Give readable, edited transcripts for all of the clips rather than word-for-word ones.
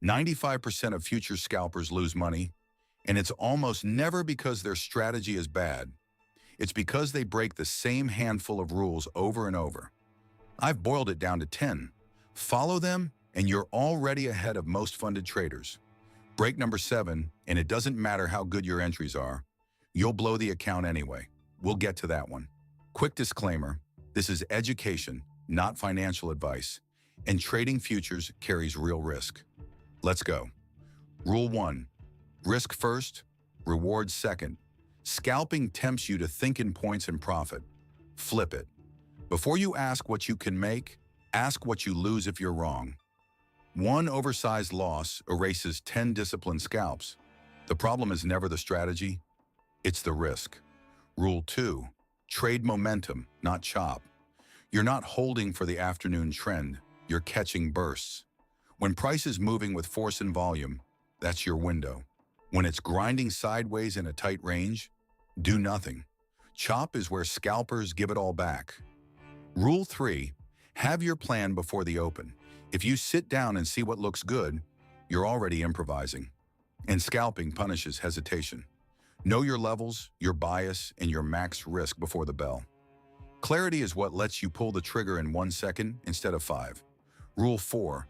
95% of future scalpers lose money, and it's almost never because their strategy is bad. It's because they break the same handful of rules over and over. I've boiled it down to 10. Follow them, and you're already ahead of most funded traders. Break number 7, and it doesn't matter how good your entries are, you'll blow the account anyway. We'll get to that one. Quick disclaimer, this is education, not financial advice, and trading futures carries real risk. Let's go. Rule 1. Risk first, reward second. Scalping tempts you to think in points and profit. Flip it. Before you ask what you can make, ask what you lose if you're wrong. One oversized loss erases 10 disciplined scalps. The problem is never the strategy, it's the risk. Rule 2. Trade momentum, not chop. You're not holding for the afternoon trend, you're catching bursts. When price is moving with force and volume, that's your window. When it's grinding sideways in a tight range, do nothing. Chop is where scalpers give it all back. Rule 3. Have your plan before the open. If you sit down and see what looks good, you're already improvising. And scalping punishes hesitation. Know your levels, your bias, and your max risk before the bell. Clarity is what lets you pull the trigger in 1 second instead of 5. Rule 4.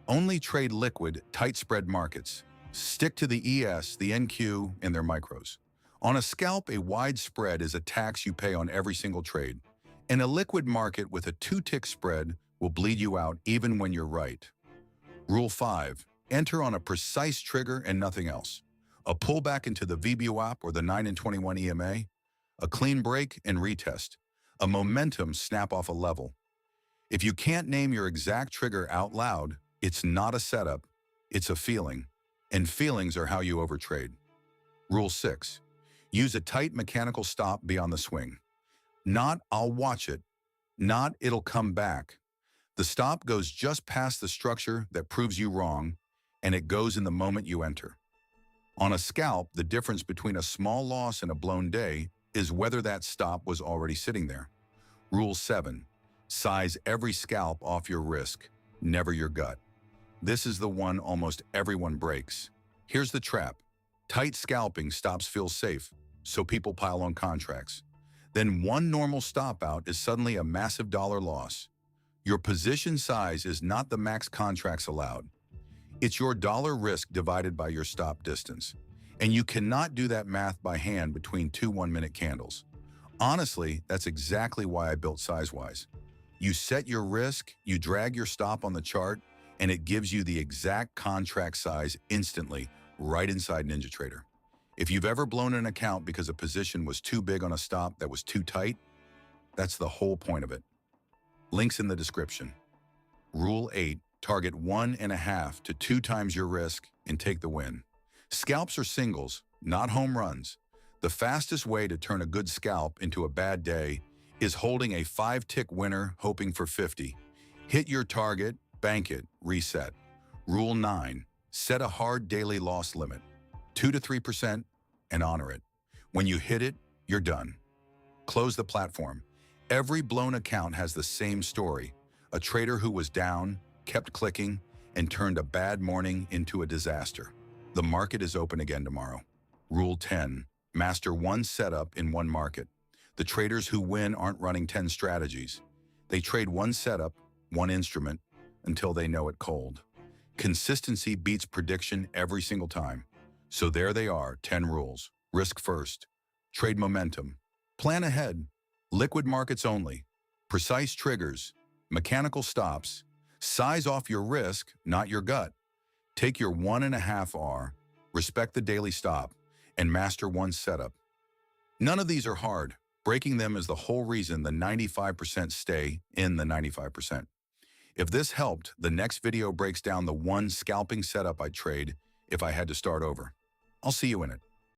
Only trade liquid, tight spread markets. Stick to the ES, the NQ, and their micros. On a scalp, a wide spread is a tax you pay on every single trade. And a liquid market with a 2-tick spread will bleed you out even when you're right. Rule 5. Enter on a precise trigger and nothing else. A pullback into the VBUAP or the 9 and 21 EMA, a clean break and retest, a momentum snap off a level. If you can't name your exact trigger out loud, it's not a setup, it's a feeling. And feelings are how you overtrade. Rule 6. Use a tight mechanical stop beyond the swing. Not, I'll watch it. Not, it'll come back. The stop goes just past the structure that proves you wrong, and it goes in the moment you enter. On a scalp, the difference between a small loss and a blown day is whether that stop was already sitting there. Rule 7. Size every scalp off your risk, never your gut. This is the one almost everyone breaks. Here's the trap. Tight scalping stops feel safe, so people pile on contracts. Then one normal stop out is suddenly a massive dollar loss. Your position size is not the max contracts allowed. It's your dollar risk divided by your stop distance. And you cannot do that math by hand between 2 1-minute candles. Honestly, that's exactly why I built SizeWise. You set your risk, you drag your stop on the chart, and it gives you the exact contract size instantly, right inside NinjaTrader. If you've ever blown an account because a position was too big on a stop that was too tight, that's the whole point of it. Links in the description. Rule 8. Target 1.5 to 2 times your risk and take the win. Scalps are singles, not home runs. The fastest way to turn a good scalp into a bad day is holding a 5-tick winner hoping for 50. Hit your target, bank it, reset. Rule 9. Set a hard daily loss limit, 2 to 3%, and honor it. When you hit it, you're done. Close the platform. Every blown account has the same story. A trader who was down, kept clicking, and turned a bad morning into a disaster. The market is open again tomorrow. Rule 10. Master one setup in one market. The traders who win aren't running 10 strategies. They trade one setup, one instrument, until they know it cold. Consistency beats prediction every single time. So there they are, 10 rules. Risk first. Trade momentum. Plan ahead. Liquid markets only. Precise triggers. Mechanical stops. Size off your risk, not your gut. Take your 1.5 R, respect the daily stop, and master one setup. None of these are hard. Breaking them is the whole reason the 95% stay in the 95%. If this helped, the next video breaks down the one scalping setup I'd trade if I had to start over. I'll see you in it.